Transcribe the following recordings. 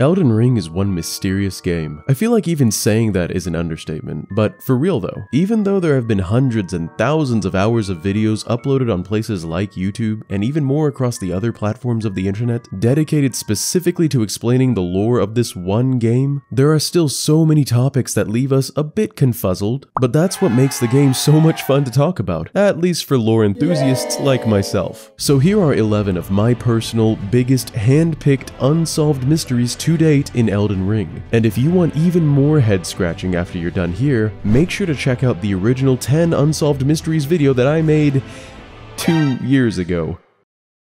Elden Ring is one mysterious game. I feel like even saying that is an understatement, but for real though, even though there have been hundreds and thousands of hours of videos uploaded on places like YouTube, and even more across the other platforms of the internet, dedicated specifically to explaining the lore of this one game, there are still so many topics that leave us a bit confuzzled, but that's what makes the game so much fun to talk about, at least for lore enthusiasts like myself. So here are 11 of my personal, biggest, hand-picked, unsolved mysteries to date in Elden Ring. And if you want even more head-scratching after you're done here, make sure to check out the original 10 Unsolved Mysteries video that I made 2 years ago.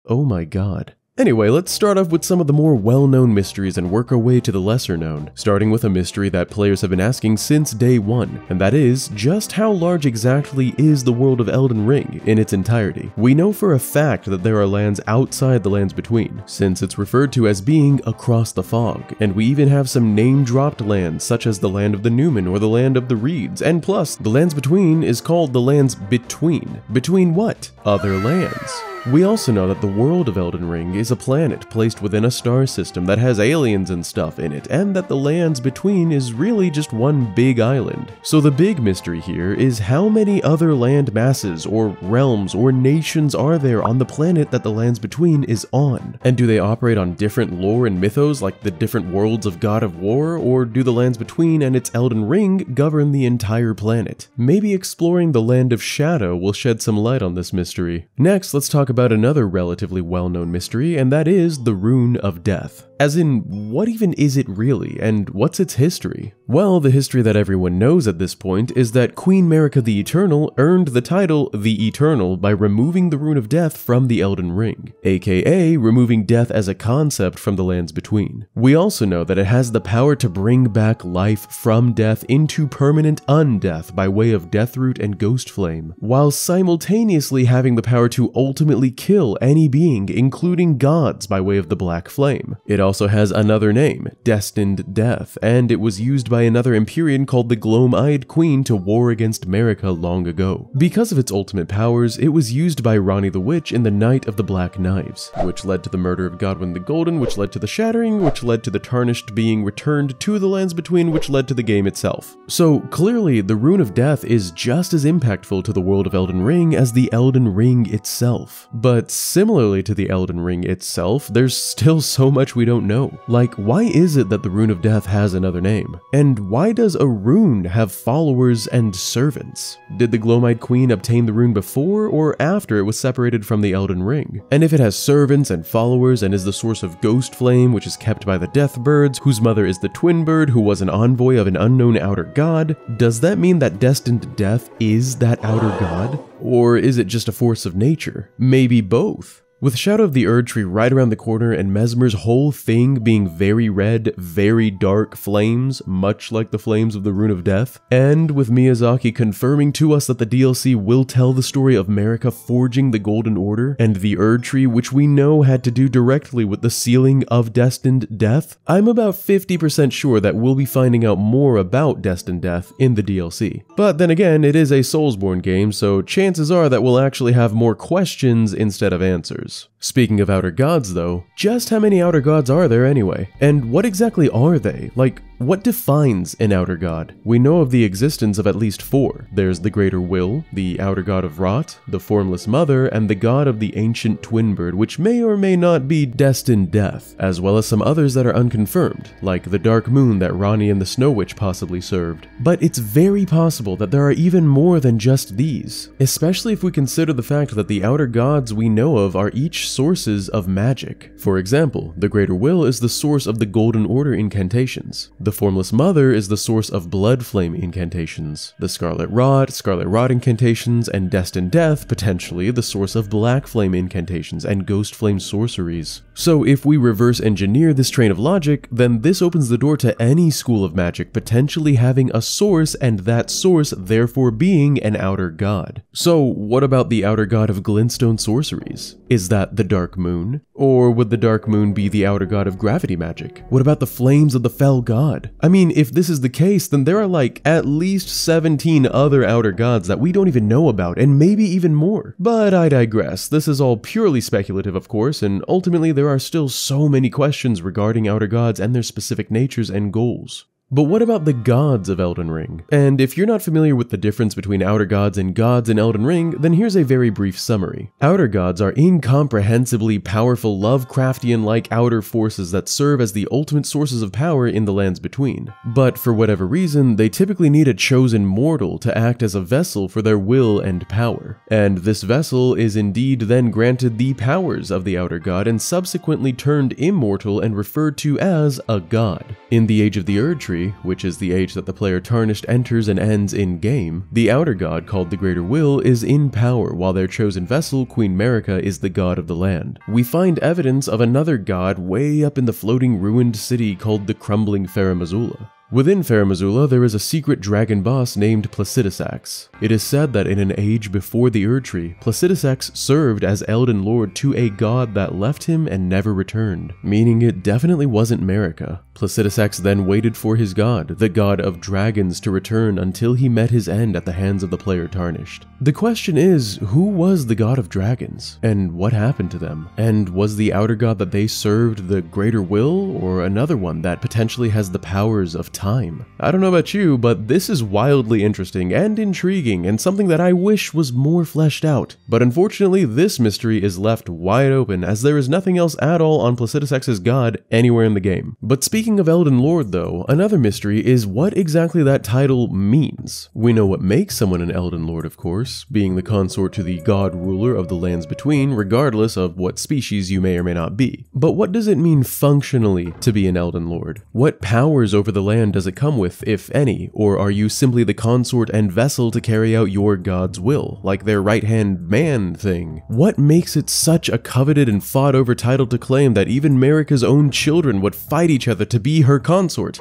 Oh my god. Anyway, let's start off with some of the more well-known mysteries and work our way to the lesser-known, starting with a mystery that players have been asking since day one, and that is, just how large exactly is the world of Elden Ring in its entirety? We know for a fact that there are lands outside the Lands Between, since it's referred to as being across the fog, and we even have some name-dropped lands such as the Land of the Newman or the Land of the Reeds, and plus, the Lands Between is called the Lands Between. Between what? Other lands. We also know that the world of Elden Ring is a planet placed within a star system that has aliens and stuff in it, and that the Lands Between is really just one big island. So the big mystery here is how many other land masses, or realms, or nations are there on the planet that the Lands Between is on? And do they operate on different lore and mythos like the different worlds of God of War, or do the Lands Between and its Elden Ring govern the entire planet? Maybe exploring the Land of Shadow will shed some light on this mystery. Next, let's talk about another relatively well-known mystery, and that is the Rune of Death. As in, what even is it really, and what's its history? Well, the history that everyone knows at this point is that Queen Marika the Eternal earned the title The Eternal by removing the Rune of Death from the Elden Ring, aka removing death as a concept from the Lands Between. We also know that it has the power to bring back life from death into permanent undeath by way of Deathroot and Ghost Flame, while simultaneously having the power to ultimately kill any being, including gods, by way of the Black Flame. It also has another name, Destined Death, and it was used by another Empyrean called the Gloam-Eyed Queen to war against Marika long ago. Because of its ultimate powers, it was used by Ranni the Witch in the Night of the Black Knives, which led to the murder of Godwyn the Golden, which led to the Shattering, which led to the Tarnished being returned to the Lands Between, which led to the game itself. So clearly, the Rune of Death is just as impactful to the world of Elden Ring as the Elden Ring itself. But similarly to the Elden Ring itself, there's still so much we don't know. Like, why is it that the Rune of Death has another name? And why does a rune have followers and servants? Did the Gloam-Eyed Queen obtain the rune before or after it was separated from the Elden Ring? And if it has servants and followers and is the source of Ghost Flame, which is kept by the Death Birds, whose mother is the Twin Bird, who was an envoy of an unknown outer god, does that mean that Destined Death is that outer god? Or is it just a force of nature? Maybe both. With Shadow of the Erdtree right around the corner and Mesmer's whole thing being very red, very dark flames, much like the flames of the Rune of Death, and with Miyazaki confirming to us that the DLC will tell the story of Marika forging the Golden Order, and the Erdtree, which we know had to do directly with the sealing of Destined Death, I'm about 50% sure that we'll be finding out more about Destined Death in the DLC. But then again, it is a Soulsborne game, so chances are that we'll actually have more questions instead of answers. Speaking of outer gods though, just how many outer gods are there anyway? And what exactly are they? Like, what defines an outer god? We know of the existence of at least 4. There's the Greater Will, the outer god of Rot, the Formless Mother, and the god of the Ancient Twin Bird, which may or may not be Destined Death, as well as some others that are unconfirmed, like the Dark Moon that Ranni and the Snow Witch possibly served. But it's very possible that there are even more than just these, especially if we consider the fact that the outer gods we know of are each sources of magic. For example, the Greater Will is the source of the Golden Order incantations. The Formless Mother is the source of Blood Flame incantations. The Scarlet Rot incantations, and Destined Death, potentially, the source of Black Flame incantations and Ghost Flame sorceries. So if we reverse engineer this train of logic, then this opens the door to any school of magic potentially having a source, and that source therefore being an outer god. So what about the outer god of glintstone sorceries? Is that the Dark Moon? Or would the Dark Moon be the outer god of gravity magic? What about the flames of the fell god? I mean, if this is the case, then there are like at least 17 other outer gods that we don't even know about, and maybe even more. But I digress. This is all purely speculative, of course, and ultimately there are still so many questions regarding outer gods and their specific natures and goals. But what about the gods of Elden Ring? And if you're not familiar with the difference between outer gods in Elden Ring, then here's a very brief summary. Outer gods are incomprehensibly powerful Lovecraftian-like outer forces that serve as the ultimate sources of power in the lands between. But for whatever reason, they typically need a chosen mortal to act as a vessel for their will and power. And this vessel is indeed then granted the powers of the outer god and subsequently turned immortal and referred to as a god. In the Age of the Erdtree, which is the age that the player Tarnished enters and ends in-game, the outer god, called the Greater Will, is in power, while their chosen vessel, Queen Marika, is the god of the land. We find evidence of another god way up in the floating ruined city called the Crumbling Faramazula. Within Faramazula, there is a secret dragon boss named Placidusax. It is said that in an age before the Erdtree, Placidusax served as Elden Lord to a god that left him and never returned, meaning it definitely wasn't Marika. Placidusax then waited for his god, the god of dragons, to return until he met his end at the hands of the player Tarnished. The question is, who was the god of dragons? And what happened to them? And was the outer god that they served the Greater Will, or another one that potentially has the powers of time? I don't know about you, but this is wildly interesting and intriguing and something that I wish was more fleshed out. But unfortunately, this mystery is left wide open as there is nothing else at all on Placidusax's god anywhere in the game. But speaking of Elden Lord though, another mystery is what exactly that title means. We know what makes someone an Elden Lord, of course, being the consort to the god ruler of the lands between, regardless of what species you may or may not be. But what does it mean functionally to be an Elden Lord? What powers over the land does it come with, if any, or are you simply the consort and vessel to carry out your god's will, like their right-hand man thing? What makes it such a coveted and fought over title to claim that even Marika's own children would fight each other to be her consort?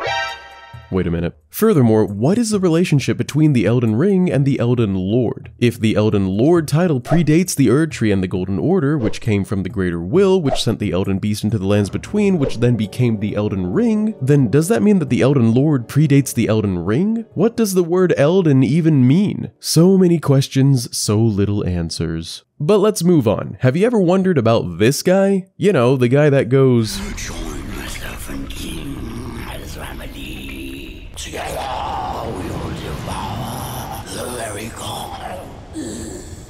Wait a minute. Furthermore, what is the relationship between the Elden Ring and the Elden Lord? If the Elden Lord title predates the Erdtree and the Golden Order, which came from the Greater Will, which sent the Elden Beast into the lands between, which then became the Elden Ring, then does that mean that the Elden Lord predates the Elden Ring? What does the word Elden even mean? So many questions, so little answers. But let's move on. Have you ever wondered about this guy? You know, the guy that goes,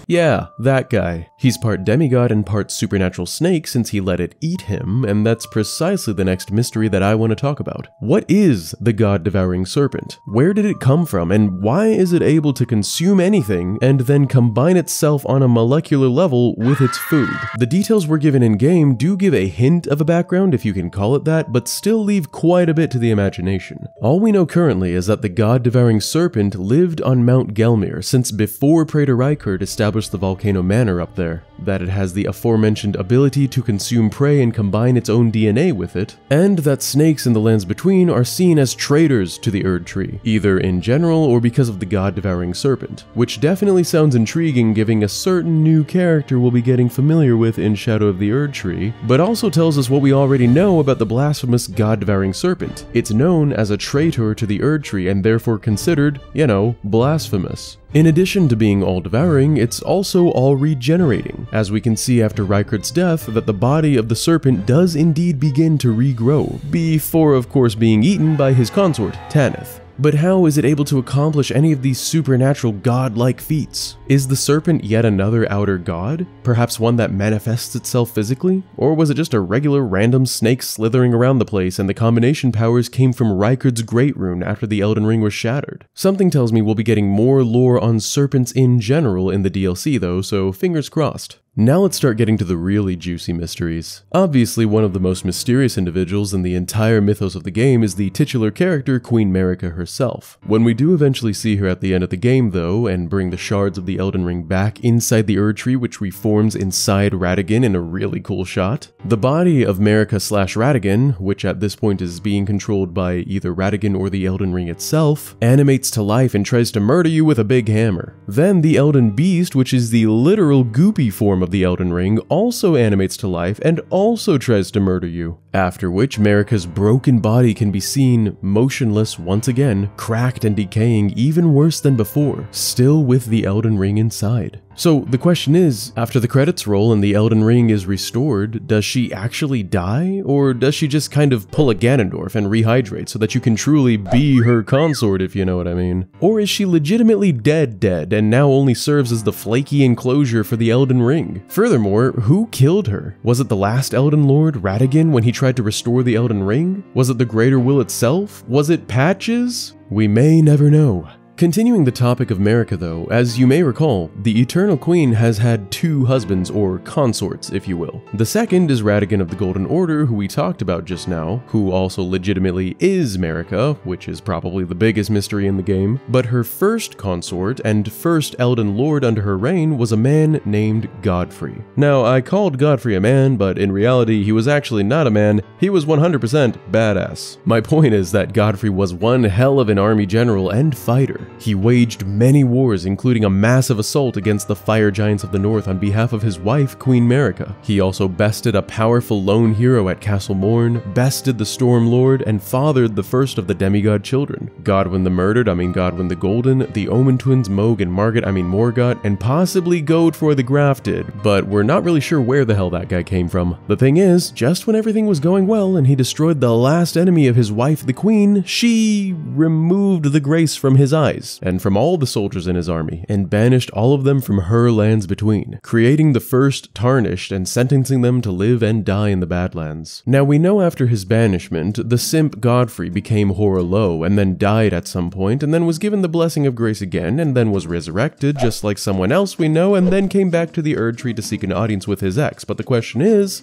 yeah, that guy. He's part demigod and part supernatural snake since he let it eat him, and that's precisely the next mystery that I want to talk about. What is the god-devouring serpent? Where did it come from, and why is it able to consume anything and then combine itself on a molecular level with its food? The details we're given in-game do give a hint of a background, if you can call it that, but still leave quite a bit to the imagination. All we know currently is that the god-devouring serpent lived on Mount Gelmir since before Praetor Rykard established the Volcano Manor up there, that it has the aforementioned ability to consume prey and combine its own DNA with it, and that snakes in the lands between are seen as traitors to the Erdtree, either in general or because of the god-devouring serpent, which definitely sounds intriguing giving a certain new character we'll be getting familiar with in Shadow of the Erdtree, but also tells us what we already know about the blasphemous god-devouring serpent. It's known as a traitor to the Erdtree and therefore considered, you know, blasphemous. In addition to being all-devouring, it's also all-regenerating, as we can see after Rykard's death that the body of the serpent does indeed begin to regrow, before of course being eaten by his consort, Tanith. But how is it able to accomplish any of these supernatural god-like feats? Is the serpent yet another outer god? Perhaps one that manifests itself physically? Or was it just a regular random snake slithering around the place and the combination powers came from Rykard's Great Rune after the Elden Ring was shattered? Something tells me we'll be getting more lore on serpents in general in the DLC though, so fingers crossed. Now let's start getting to the really juicy mysteries. Obviously, one of the most mysterious individuals in the entire mythos of the game is the titular character Queen Marika herself. When we do eventually see her at the end of the game though, and bring the shards of the Elden Ring back inside the Erdtree, which reforms inside Radagon in a really cool shot, the body of Marika/Radagon, which at this point is being controlled by either Radagon or the Elden Ring itself, animates to life and tries to murder you with a big hammer. Then the Elden Beast, which is the literal goopy form of of the Elden Ring also animates to life and also tries to murder you. After which, Marika's broken body can be seen motionless once again, cracked and decaying even worse than before, still with the Elden Ring inside. So the question is, after the credits roll and the Elden Ring is restored, does she actually die? Or does she just kind of pull a Ganondorf and rehydrate so that you can truly be her consort, if you know what I mean? Or is she legitimately dead and now only serves as the flaky enclosure for the Elden Ring? Furthermore, who killed her? Was it the last Elden Lord, Radagon, when he tried to restore the Elden Ring? Was it the Greater Will itself? Was it Patches? We may never know. Continuing the topic of Marika though, as you may recall, the Eternal Queen has had two husbands, or consorts if you will. The second is Radagon of the Golden Order, who we talked about just now, who also legitimately is Marika, which is probably the biggest mystery in the game, but her first consort and first Elden Lord under her reign was a man named Godfrey. Now, I called Godfrey a man, but in reality he was actually not a man, he was 100% badass. My point is that Godfrey was one hell of an army general and fighter. He waged many wars, including a massive assault against the fire giants of the north on behalf of his wife, Queen Marika. He also bested a powerful lone hero at Castle Morn, bested the Storm Lord, and fathered the first of the demigod children. Godwyn the Murdered, Godwyn the Golden, the Omen Twins, Moog and Morgott, and possibly Godefroy the Grafted, but we're not really sure where the hell that guy came from. The thing is, just when everything was going well and he destroyed the last enemy of his wife, the Queen, she removed the grace from his eyes and from all the soldiers in his army, and banished all of them from her lands between, creating the first Tarnished and sentencing them to live and die in the Badlands. Now we know after his banishment, the simp Godfrey became Horolow and then died at some point, and then was given the blessing of grace again, and then was resurrected just like someone else we know, and then came back to the Erdtree to seek an audience with his ex. But the question is,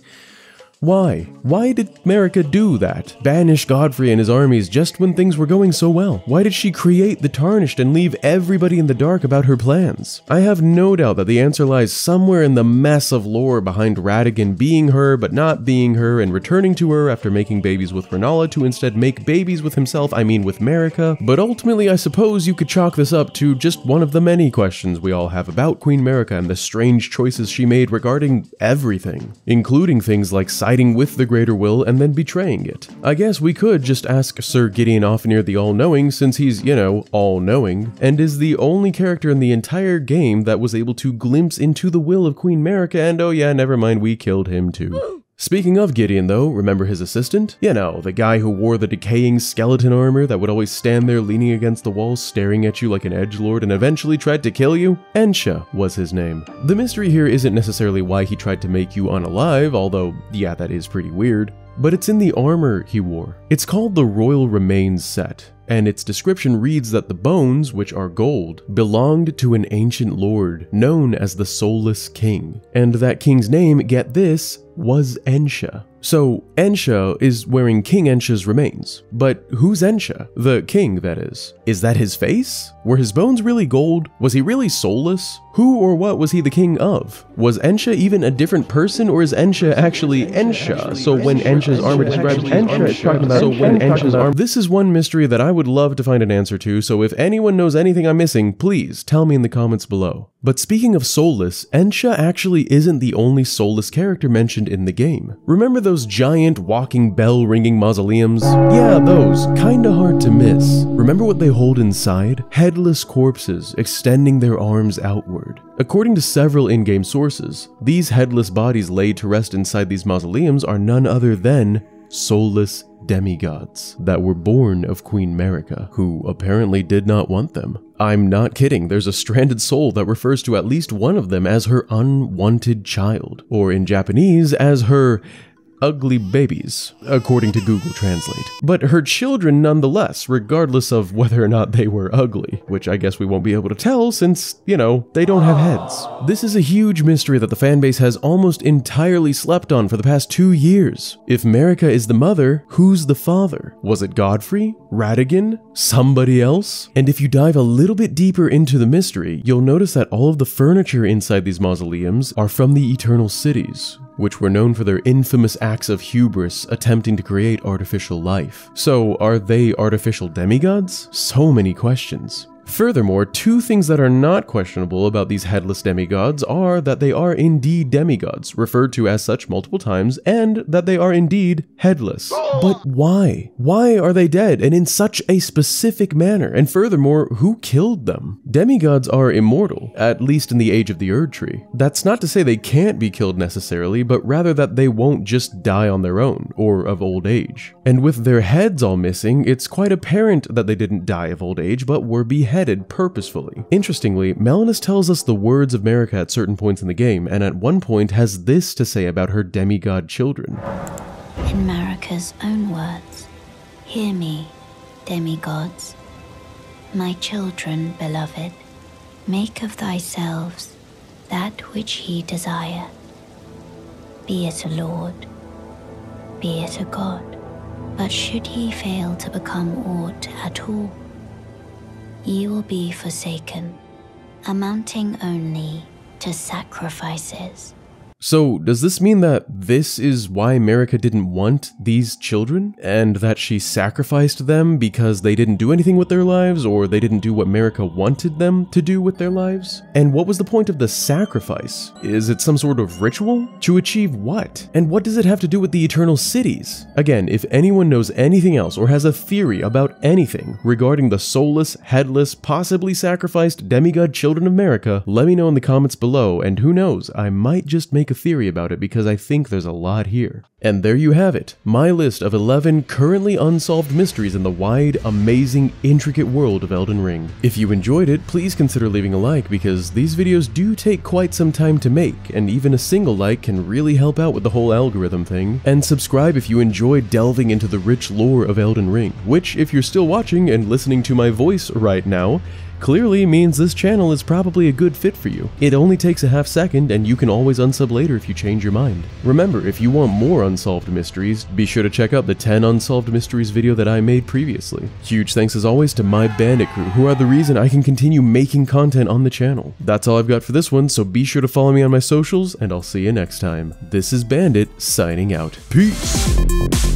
why? Why did Marika do that? Banish Godfrey and his armies just when things were going so well? Why did she create the Tarnished and leave everybody in the dark about her plans? I have no doubt that the answer lies somewhere in the mess of lore behind Radagon being her but not being her, and returning to her after making babies with Renala to instead make babies with himself, with Marika. But ultimately, I suppose you could chalk this up to just one of the many questions we all have about Queen Marika and the strange choices she made regarding everything, including things like siding with the Greater Will and then betraying it. I guess we could just ask Sir Gideon Offenir the All-Knowing, since he's, all-knowing, and is the only character in the entire game that was able to glimpse into the will of Queen Marika, and oh yeah, never mind, we killed him too. Speaking of Gideon though, remember his assistant? The guy who wore the decaying skeleton armor that would always stand there leaning against the wall staring at you like an edgelord and eventually tried to kill you? Ensha was his name. The mystery here isn't necessarily why he tried to make you unalive, although yeah, that is pretty weird, but it's in the armor he wore. It's called the Royal Remains set, and its description reads that the bones, which are gold, belonged to an ancient lord known as the Soulless King, and that king's name, get this, was Ensha. So Ensha is wearing King Ensha's remains. But who's Ensha? The king, that is. Is that his face? Were his bones really gold? Was he really soulless? Who or what was he the king of? Was Ensha even a different person, or is Ensha actually Ensha? So when Ensha's armor describes Ensha, it's talking about Ensha's armor. This is one mystery that I would love to find an answer to, so if anyone knows anything I'm missing, please tell me in the comments below. But speaking of soulless, Ensha actually isn't the only soulless character mentioned in the game. Remember those giant walking bell-ringing mausoleums? Yeah, those. Kinda hard to miss. Remember what they hold inside? Headless corpses extending their arms outward. According to several in-game sources, these headless bodies laid to rest inside these mausoleums are none other than soulless demigods that were born of Queen Marika, who apparently did not want them. I'm not kidding, there's a stranded soul that refers to at least one of them as her unwanted child, or in Japanese as her ugly babies, according to Google Translate. But her children nonetheless, regardless of whether or not they were ugly, which I guess we won't be able to tell since, they don't have heads. This is a huge mystery that the fanbase has almost entirely slept on for the past 2 years. If Marika is the mother, who's the father? Was it Godfrey? Radagon? Somebody else? And if you dive a little bit deeper into the mystery, you'll notice that all of the furniture inside these mausoleums are from the Eternal Cities, which were known for their infamous acts of hubris attempting to create artificial life. So, are they artificial demigods? So many questions. Furthermore, two things that are not questionable about these headless demigods are that they are indeed demigods, referred to as such multiple times, and that they are indeed headless. But why? Why are they dead, and in such a specific manner? And furthermore, who killed them? Demigods are immortal, at least in the age of the Erdtree. That's not to say they can't be killed necessarily, but rather that they won't just die on their own, or of old age. And with their heads all missing, it's quite apparent that they didn't die of old age, but were beheaded purposefully. Interestingly, Melanus tells us the words of Marika at certain points in the game, and at one point has this to say about her demigod children. In Marika's own words, "Hear me, demigods. My children, beloved, make of thyselves that which ye desire. Be it a lord, be it a god. But should ye fail to become aught at all, ye will be forsaken, amounting only to sacrifices." So, does this mean that this is why Marika didn't want these children? And that she sacrificed them because they didn't do anything with their lives, or they didn't do what Marika wanted them to do with their lives? And what was the point of the sacrifice? Is it some sort of ritual? To achieve what? And what does it have to do with the eternal cities? Again, if anyone knows anything else or has a theory about anything regarding the soulless, headless, possibly sacrificed demigod children of Marika, let me know in the comments below, and who knows, I might just make a theory about it because I think there's a lot here. And there you have it, my list of 11 currently unsolved mysteries in the wide, amazing, intricate world of Elden Ring. If you enjoyed it, please consider leaving a like because these videos do take quite some time to make, and even a single like can really help out with the whole algorithm thing. And subscribe if you enjoy delving into the rich lore of Elden Ring, which, if you're still watching and listening to my voice right now, clearly means this channel is probably a good fit for you. It only takes a half second, and you can always unsub later if you change your mind. Remember, if you want more unsolved mysteries, be sure to check out the 10 unsolved mysteries video that I made previously. Huge thanks as always to my bandit crew, who are the reason I can continue making content on the channel. That's all I've got for this one, so be sure to follow me on my socials, and I'll see you next time. This is Bandit, signing out. Peace!